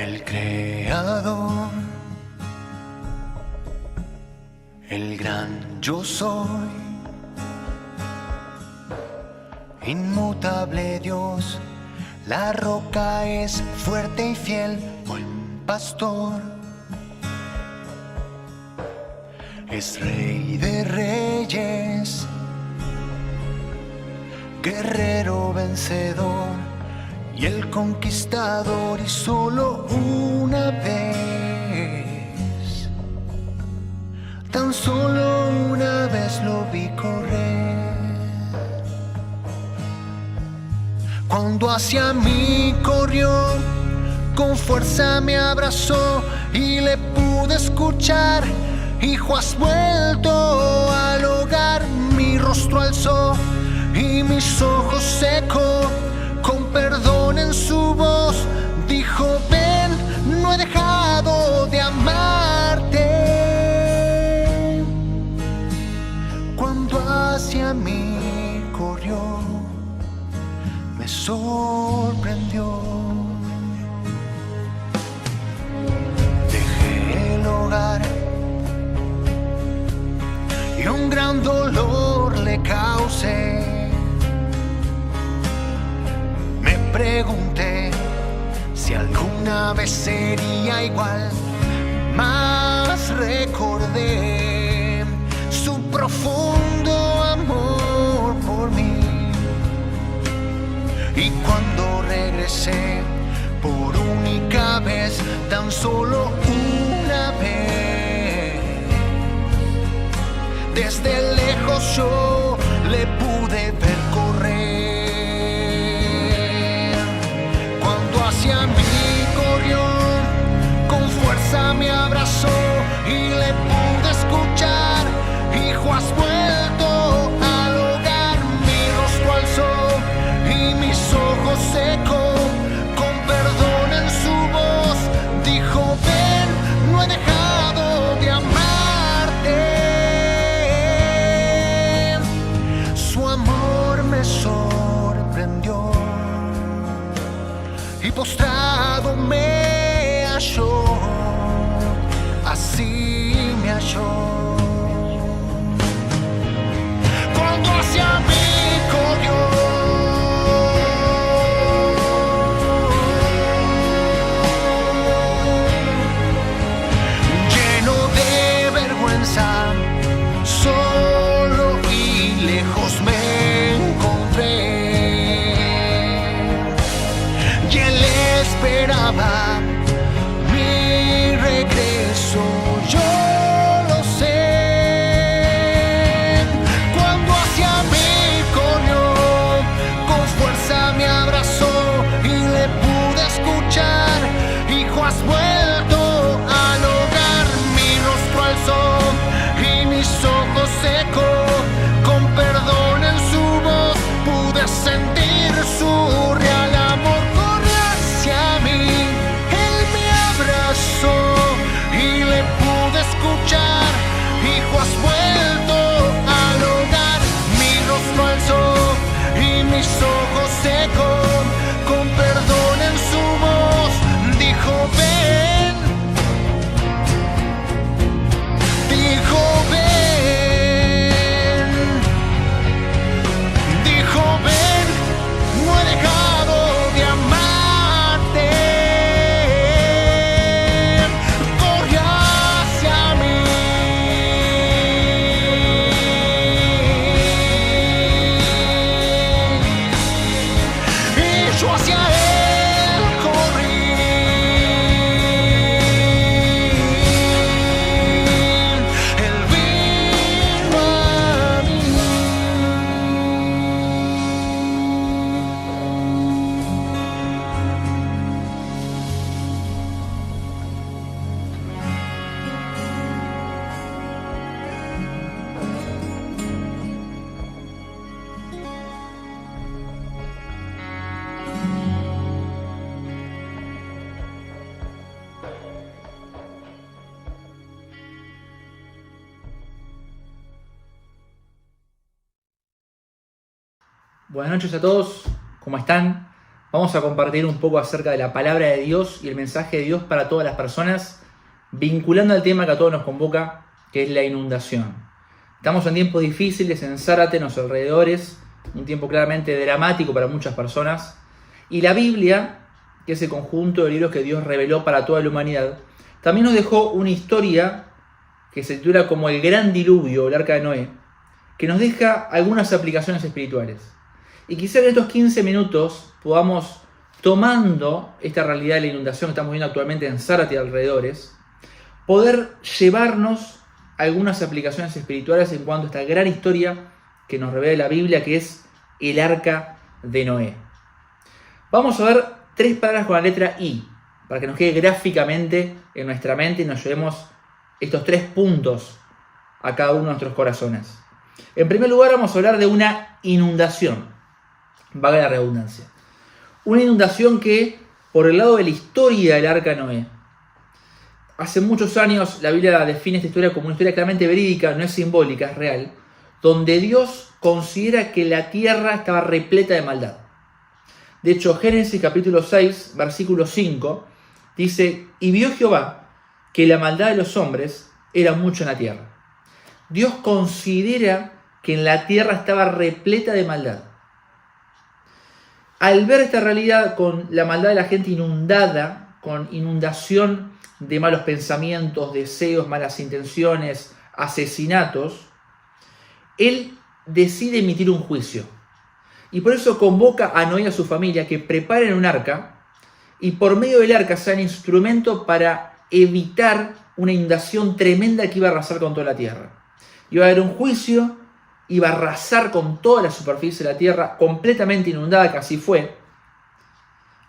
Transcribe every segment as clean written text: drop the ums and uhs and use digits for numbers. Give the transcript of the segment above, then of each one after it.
El Creador, el gran yo soy, inmutable Dios, la roca es fuerte y fiel, buen pastor. Es Rey de reyes, guerrero vencedor y el conquistador, y solo una vez, tan solo una vez lo vi correr. Cuando hacia mí corrió, con fuerza me abrazó y le pude escuchar: hijo, has vuelto al hogar. Mi rostro alzó y mis ojos secó, con perdón en su voz dijo: ven, no he dejado de amarte. Cuando hacia mí corrió, me sorprendió. Dejé el hogar y un gran dolor le causé. Me pregunté si alguna vez sería igual, mas recordé su profundo amor por mí. Y cuando regresé por única vez, tan solo una vez, desde lejos yo le pude ver correr. Cuando hacia mí corrió, con fuerza me abrazó y le pude escuchar: hijo, has vuelto al hogar. Mi rostro alzó y mis ojos secó, con perdón en su voz dijo: ven, no he dejado de amarte. Su amor me sorprendió y postrado me halló, así me halló. Cuando hacia mí corrió, lleno de vergüenza, solo y lejos me encontré, y él esperaba mi regreso, yo lo sé. Cuando hacia mí corrió, con fuerza me abrazó y le pude escuchar: hijo, has vuelto al hogar. Mi rostro alzó y mis ojos secó, con perdón en su voz pude sentir su real amor. Corrió hacia mí, él me abrazó y le pude escuchar: hijo, has vuelto al hogar. Mi rostro alzó y mis ojos secó, con perdón en su voz dijo: ven, dijo: ven, dijo: ven, no he dejado de amarte. Corrió hacia mí y yo hacia él corrí. Él vino a mí. Buenas noches a todos, ¿cómo están? vamos a compartir un poco acerca de la palabra de Dios y el mensaje de Dios para todas las personas, vinculando al tema que a todos nos convoca, que es la inundación. Estamos en tiempos difíciles en Zárate, en los alrededores, un tiempo claramente dramático para muchas personas, y la Biblia, que es el conjunto de libros que Dios reveló para toda la humanidad, también nos dejó una historia que se titula como el Gran Diluvio, el Arca de Noé, que nos deja algunas aplicaciones espirituales. Y quizá en estos 15 minutos podamos, tomando esta realidad de la inundación que estamos viendo actualmente en Zárate y alrededores, poder llevarnos algunas aplicaciones espirituales en cuanto a esta gran historia que nos revela la Biblia, que es el Arca de Noé. Vamos a ver 3 palabras con la letra I, para que nos quede gráficamente en nuestra mente y nos llevemos estos 3 puntos a cada uno de nuestros corazones. En primer lugar, vamos a hablar de una inundación, valga la redundancia. Una inundación que, por el lado de la historia del Arca de Noé, hace muchos años la Biblia define esta historia como una historia claramente verídica, no es simbólica, es real, donde Dios considera que la tierra estaba repleta de maldad. De hecho, Génesis capítulo 6, versículo 5, dice: y vio Jehová que la maldad de los hombres era mucho en la tierra. Dios considera que en la tierra estaba repleta de maldad. Al ver esta realidad con la maldad de la gente inundada, con inundación de malos pensamientos, deseos, malas intenciones, asesinatos, Él decide emitir un juicio. Y por eso convoca a Noé y a su familia que preparen un arca y por medio del arca sean instrumento para evitar una inundación tremenda que iba a arrasar con toda la tierra. Iba a haber un juicio, iba a arrasar con toda la superficie de la tierra, completamente inundada, que así fue.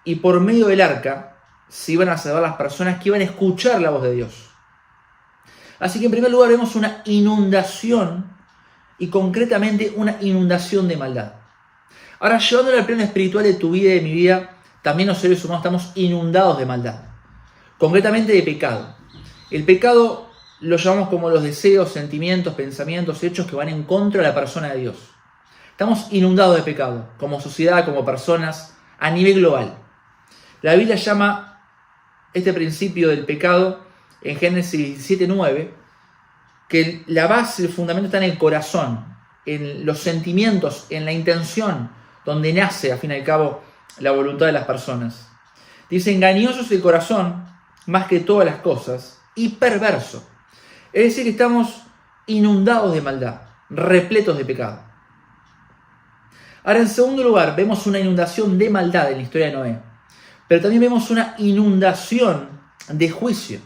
Y por medio del arca se iban a salvar las personas que iban a escuchar la voz de Dios. Así que en primer lugar vemos una inundación, y concretamente una inundación de maldad. Ahora, llevándolo al plano espiritual de tu vida y de mi vida, también los seres humanos estamos inundados de maldad, concretamente de pecado. El pecado lo llamamos como los deseos, sentimientos, pensamientos, hechos que van en contra de la persona de Dios. Estamos inundados de pecado, como sociedad, como personas, a nivel global. La Biblia llama este principio del pecado en Génesis 17:9, que la base, el fundamento está en el corazón, en los sentimientos, en la intención, donde nace, al fin y al cabo, la voluntad de las personas. Dice: engañoso es el corazón, más que todas las cosas, y perverso. Es decir, que estamos inundados de maldad, repletos de pecado. Ahora, en segundo lugar, vemos una inundación de maldad en la historia de Noé, pero también vemos una inundación de juicio,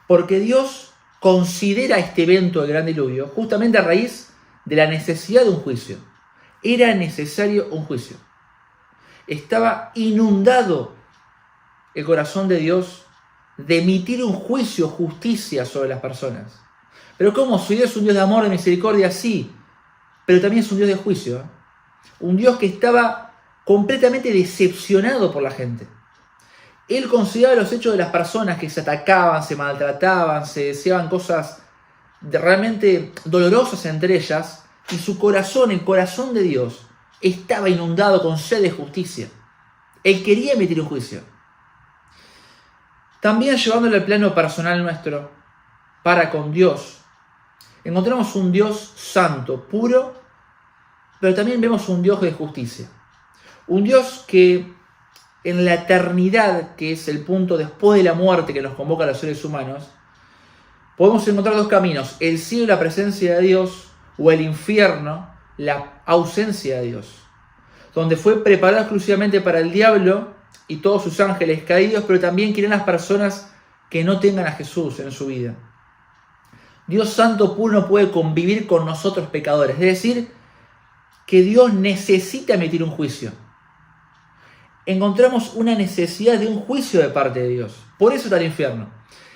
porque Dios considera este evento del gran diluvio justamente a raíz de la necesidad de un juicio. Era necesario un juicio. Estaba inundado el corazón de Dios de emitir un juicio, justicia sobre las personas. Pero ¿cómo? Su Dios es un Dios de amor, de misericordia, sí, pero también es un Dios de juicio. Un Dios que estaba completamente decepcionado por la gente. Él consideraba los hechos de las personas que se atacaban, se maltrataban, se deseaban cosas realmente dolorosas entre ellas, y su corazón, el corazón de Dios, estaba inundado con sed de justicia. Él quería emitir un juicio. También llevándolo al plano personal nuestro, para con Dios, encontramos un Dios santo, puro, pero también vemos un Dios de justicia. Un Dios que en la eternidad, que es el punto después de la muerte que nos convoca a los seres humanos, podemos encontrar 2 caminos: el cielo y la presencia de Dios, o el infierno, la ausencia de Dios, donde fue preparado exclusivamente para el diablo y todos sus ángeles caídos, pero también quieren las personas que no tengan a Jesús en su vida. Dios santo puro no puede convivir con nosotros pecadores, es decir, que Dios necesita emitir un juicio. Encontramos una necesidad de un juicio de parte de Dios. Por eso está el infierno.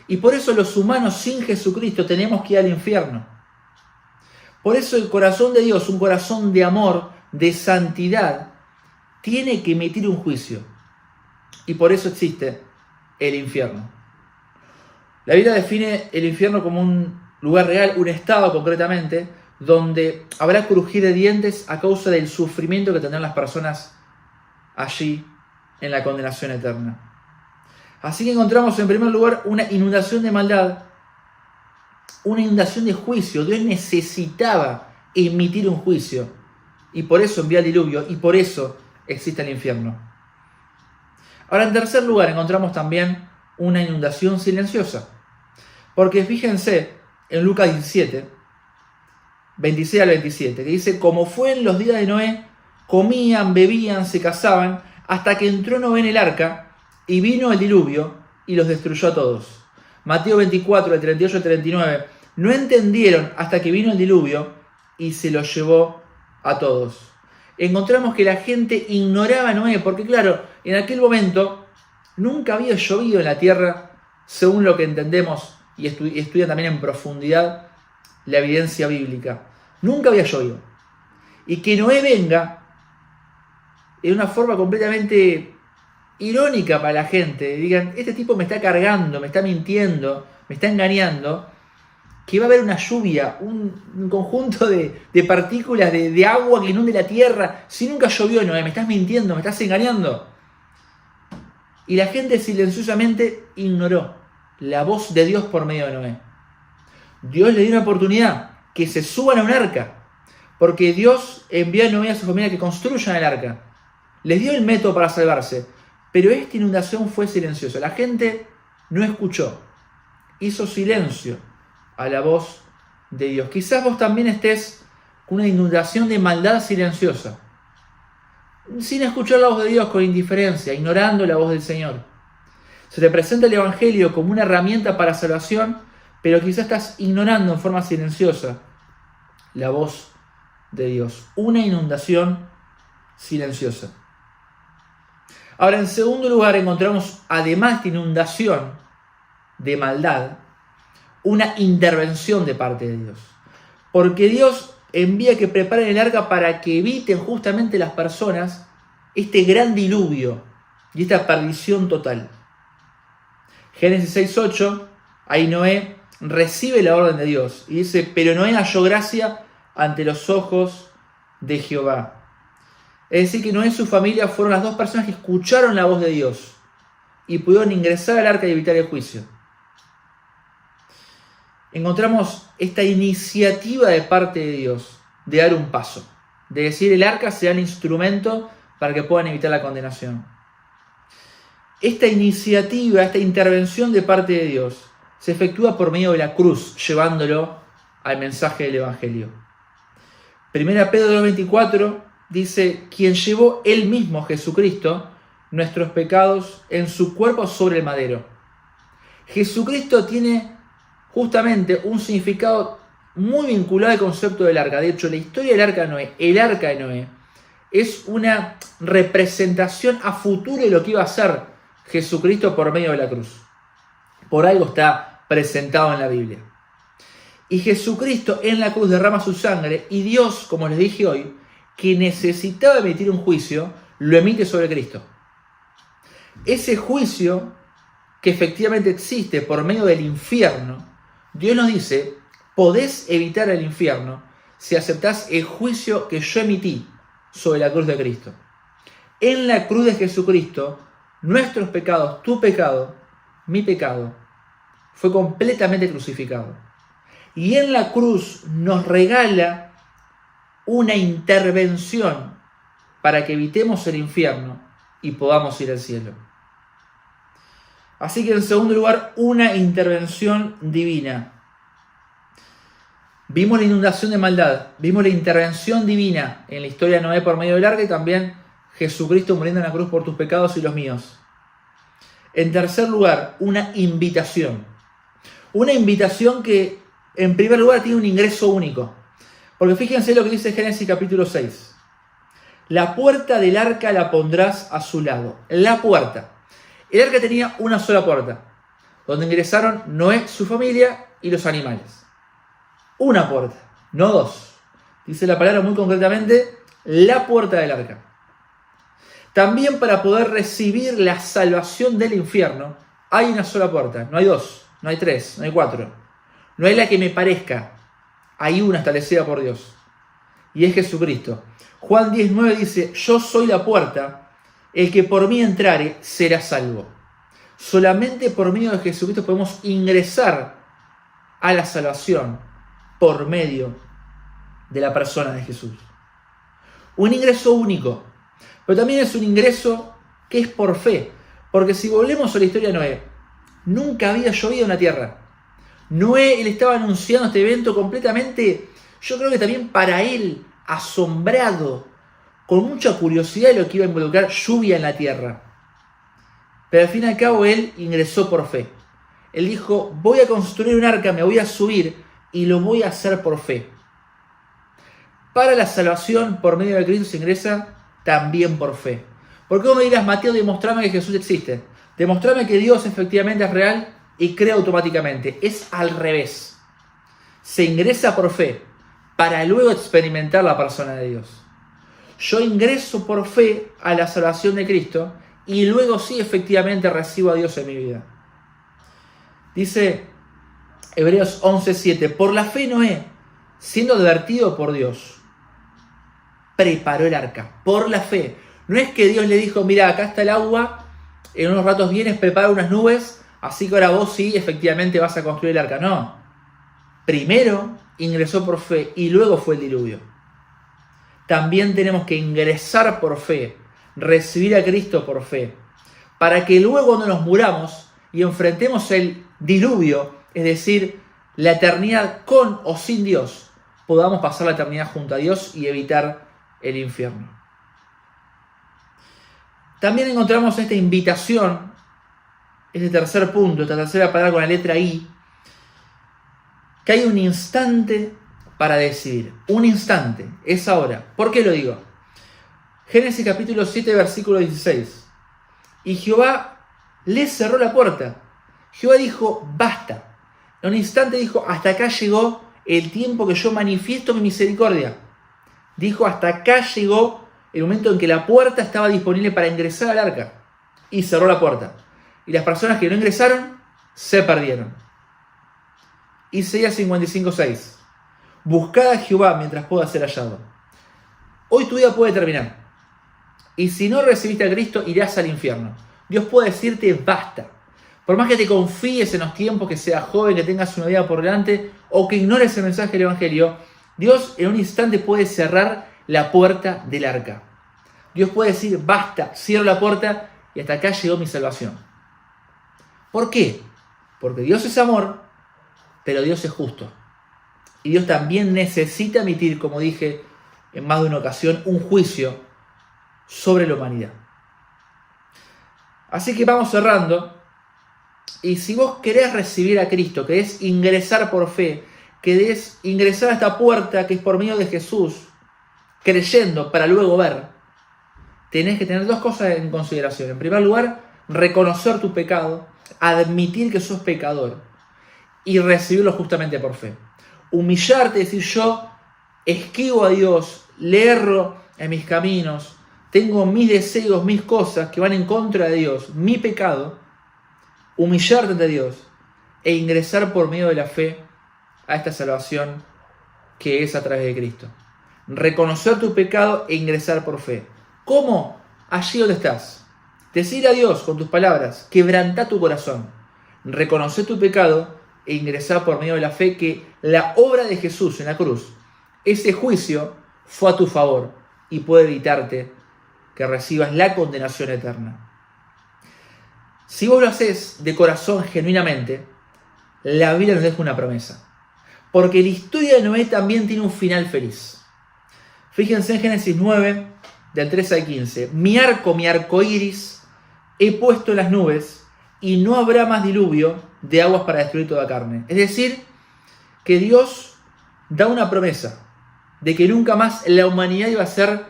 Y por eso los humanos sin Jesucristo tenemos que ir al infierno. Por eso el corazón de Dios, un corazón de amor, de santidad, tiene que emitir un juicio. Y por eso existe el infierno. La Biblia define el infierno como un lugar real, un estado concretamente, donde habrá crujir de dientes a causa del sufrimiento que tendrán las personas allí en la condenación eterna. Así que encontramos en primer lugar una inundación de maldad, una inundación de juicio. Dios necesitaba emitir un juicio y por eso envía el diluvio y por eso existe el infierno. Ahora, en tercer lugar, encontramos también una inundación silenciosa. Porque fíjense en Lucas 17, 26 al 27, que dice: como fue en los días de Noé, comían, bebían, se casaban, hasta que entró Noé en el arca, y vino el diluvio, y los destruyó a todos. Mateo 24, de 38 al 39, no entendieron hasta que vino el diluvio, y se los llevó a todos. Encontramos que la gente ignoraba a Noé, porque claro, en aquel momento nunca había llovido en la tierra, según lo que entendemos y estudia también en profundidad la evidencia bíblica. Nunca había llovido. Y que Noé venga en una forma completamente irónica para la gente. Digan, este tipo me está cargando, me está mintiendo, me está engañando, que va a haber una lluvia, un conjunto de partículas de agua que inunde la tierra. Si nunca llovió, Noé, me estás mintiendo, me estás engañando. Y la gente silenciosamente ignoró la voz de Dios por medio de Noé. Dios le dio una oportunidad, que se suban a un arca, porque Dios envió a Noé y a su familia que construyan el arca. Les dio el método para salvarse, pero esta inundación fue silenciosa. La gente no escuchó, hizo silencio a la voz de Dios. Quizás vos también estés con una inundación de maldad silenciosa, sin escuchar la voz de Dios, con indiferencia, ignorando la voz del Señor. Se te presenta el Evangelio como una herramienta para salvación, pero quizás estás ignorando en forma silenciosa la voz de Dios. Una inundación silenciosa. Ahora, en segundo lugar, encontramos, además de inundación de maldad, una intervención de parte de Dios. Porque Dios envía que preparen el arca para que eviten justamente las personas este gran diluvio y esta perdición total. Génesis 6:8, ahí Noé recibe la orden de Dios y dice: pero Noé halló gracia ante los ojos de Jehová. Es decir, que Noé y su familia fueron las dos personas que escucharon la voz de Dios y pudieron ingresar al arca y evitar el juicio. Encontramos esta iniciativa de parte de Dios de dar un paso, de decir el arca sea el instrumento para que puedan evitar la condenación. Esta iniciativa, esta intervención de parte de Dios se efectúa por medio de la cruz, llevándolo al mensaje del Evangelio. 1 Pedro 2:24 dice: quien llevó él mismo, Jesucristo, nuestros pecados en su cuerpo sobre el madero. Jesucristo tiene justamente un significado muy vinculado al concepto del arca. De hecho, la historia del arca de Noé, el arca de Noé, es una representación a futuro de lo que iba a ser Jesucristo por medio de la cruz. Por algo está presentado en la Biblia. Y Jesucristo en la cruz derrama su sangre, y Dios, como les dije hoy, que necesitaba emitir un juicio, lo emite sobre Cristo. Ese juicio que efectivamente existe por medio del infierno, Dios nos dice: podés evitar el infierno si aceptás el juicio que yo emití sobre la cruz de Cristo. En la cruz de Jesucristo, nuestros pecados, tu pecado, mi pecado, fue completamente crucificado. Y en la cruz nos regala una intervención para que evitemos el infierno y podamos ir al cielo. Así que, en segundo lugar, una intervención divina. Vimos la inundación de maldad, vimos la intervención divina en la historia de Noé por medio del arca y también Jesucristo muriendo en la cruz por tus pecados y los míos. En tercer lugar, una invitación. Una invitación que, en primer lugar, tiene un ingreso único. Porque fíjense lo que dice Génesis capítulo 6. La puerta del arca la pondrás a su lado. La puerta. El arca tenía una sola puerta, donde ingresaron Noé, su familia y los animales. Una puerta, no dos. Dice la palabra muy concretamente: la puerta del arca. También, para poder recibir la salvación del infierno, hay una sola puerta. No hay dos, no hay tres, no hay cuatro. No hay la que me parezca. Hay una establecida por Dios. Y es Jesucristo. Juan 10:9 dice: yo soy la puerta. el que por mí entrare será salvo. Solamente por medio de Jesucristo podemos ingresar a la salvación por medio de la persona de Jesús. Un ingreso único, pero también es un ingreso que es por fe. Porque si volvemos a la historia de Noé, nunca había llovido en la tierra. Noé, él estaba anunciando este evento completamente, yo creo que también para él, asombrado, con mucha curiosidad de lo que iba a involucrar lluvia en la tierra. Pero al fin y al cabo él ingresó por fe. Él dijo, voy a construir un arca, me voy a subir y lo voy a hacer por fe. Para la salvación por medio de Cristo se ingresa también por fe. Porque vos me dirás, Mateo, demostrame que Jesús existe. Demostrame que Dios efectivamente es real y crea automáticamente. Es al revés. Se ingresa por fe para luego experimentar la persona de Dios. Yo ingreso por fe a la salvación de Cristo y luego sí efectivamente recibo a Dios en mi vida. Dice Hebreos 11:7, por la fe Noé, siendo advertido por Dios, preparó el arca. Por la fe. No es que Dios le dijo, mira, acá está el agua, en unos ratos vienes, prepara unas nubes, así que ahora vos sí efectivamente vas a construir el arca. No. Primero ingresó por fe y luego fue el diluvio. También tenemos que ingresar por fe, recibir a Cristo por fe, para que luego cuando nos muramos y enfrentemos el diluvio, es decir, la eternidad con o sin Dios, podamos pasar la eternidad junto a Dios y evitar el infierno. También encontramos esta invitación, este tercer punto, esta tercera palabra con la letra I, que hay un instante para decidir. Un instante, es ahora. ¿Por qué lo digo? Génesis capítulo 7, versículo 16. Y Jehová le cerró la puerta. Jehová dijo, basta. En un instante dijo, hasta acá llegó el tiempo que yo manifiesto mi misericordia. Dijo, hasta acá llegó el momento en que la puerta estaba disponible para ingresar al arca. Y cerró la puerta. Y las personas que no ingresaron, se perdieron. Isaías 55:6. Buscad a Jehová mientras pueda ser hallado. Hoy tu día puede terminar. Y si no recibiste a Cristo, irás al infierno. Dios puede decirte basta. Por más que te confíes en los tiempos, que seas joven, que tengas una vida por delante, o que ignores el mensaje del Evangelio, Dios en un instante puede cerrar la puerta del arca. Dios puede decir basta, cierro la puerta y hasta acá llegó mi salvación. ¿Por qué? Porque Dios es amor, pero Dios es justo. Y Dios también necesita emitir, como dije en más de una ocasión, un juicio sobre la humanidad. Así que vamos cerrando. Y si vos querés recibir a Cristo, querés ingresar por fe, querés ingresar a esta puerta que es por medio de Jesús, creyendo para luego ver, tenés que tener dos cosas en consideración. En primer lugar, reconocer tu pecado, admitir que sos pecador y recibirlo justamente por fe. Humillarte, decir yo esquivo a Dios, le erro en mis caminos, tengo mis deseos, mis cosas que van en contra de Dios, mi pecado, humillarte ante Dios e ingresar por medio de la fe a esta salvación que es a través de Cristo. Reconocer tu pecado e ingresar por fe. ¿Cómo? Allí donde estás. Decir a Dios con tus palabras, quebrantá tu corazón, reconocer tu pecado e ingresar por medio de la fe que la obra de Jesús en la cruz, ese juicio fue a tu favor y puede evitarte que recibas la condenación eterna. Si vos lo haces de corazón genuinamente, la Biblia nos deja una promesa. Porque la historia de Noé también tiene un final feliz. Fíjense en Génesis 9, del 3 al 15. Mi arco iris, he puesto en las nubes, y no habrá más diluvio de aguas para destruir toda carne. Es decir, que Dios da una promesa de que nunca más la humanidad iba a ser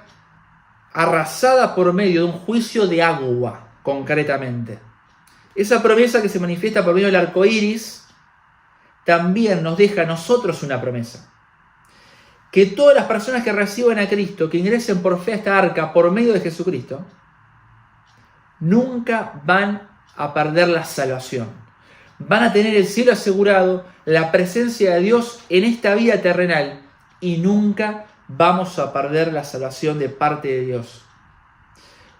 arrasada por medio de un juicio de agua, concretamente. Esa promesa que se manifiesta por medio del arco iris también nos deja a nosotros una promesa. Que todas las personas que reciban a Cristo, que ingresen por fe a esta arca por medio de Jesucristo, nunca van a perder la salvación. Van a tener el cielo asegurado, la presencia de Dios en esta vida terrenal y nunca vamos a perder la salvación de parte de Dios.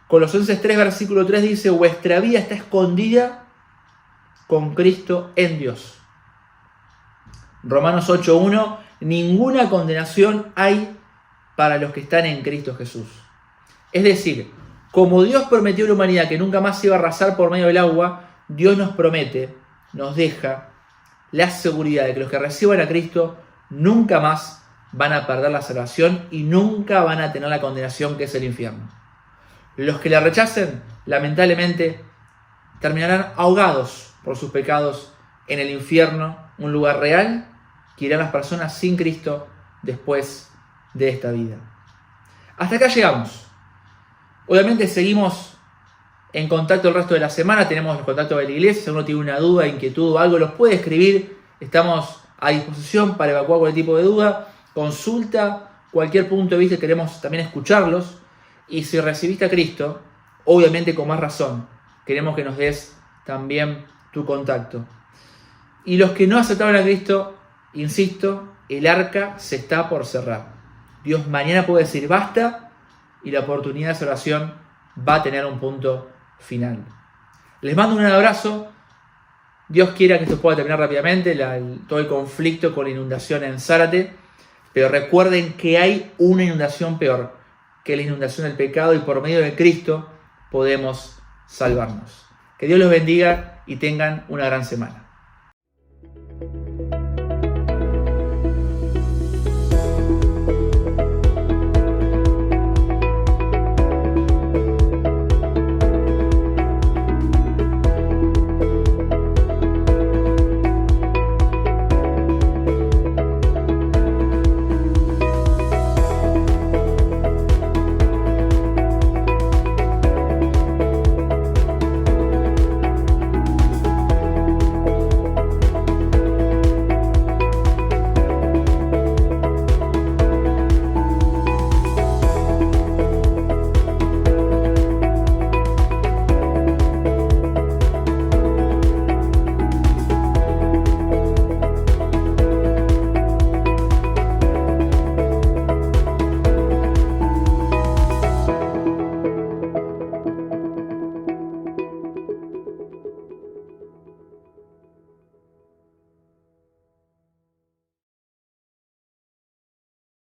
Colosenses 3, versículo 3 dice: vuestra vida está escondida con Cristo en Dios. Romanos 8:1: ninguna condenación hay para los que están en Cristo Jesús. Es decir, como Dios prometió a la humanidad que nunca más se iba a arrasar por medio del agua, Dios nos promete, nos deja la seguridad de que los que reciban a Cristo nunca más van a perder la salvación y nunca van a tener la condenación que es el infierno. Los que la rechacen, lamentablemente, terminarán ahogados por sus pecados en el infierno, un lugar real que irán las personas sin Cristo después de esta vida. Hasta acá llegamos. Obviamente seguimos en contacto el resto de la semana, tenemos los contactos de la iglesia. Si uno tiene una duda, inquietud o algo, los puede escribir. Estamos a disposición para evacuar cualquier tipo de duda, consulta, cualquier punto de vista, queremos también escucharlos. Y si recibiste a Cristo, obviamente con más razón, queremos que nos des también tu contacto. Y los que no aceptaron a Cristo, insisto, el arca se está por cerrar. Dios mañana puede decir basta y la oportunidad de salvación va a tener un punto final. Les mando un abrazo. Dios quiera que esto pueda terminar rápidamente, todo el conflicto con la inundación en Zárate. Pero recuerden que hay una inundación peor, que es la inundación del pecado, y por medio de Cristo podemos salvarnos. Que Dios los bendiga y tengan una gran semana.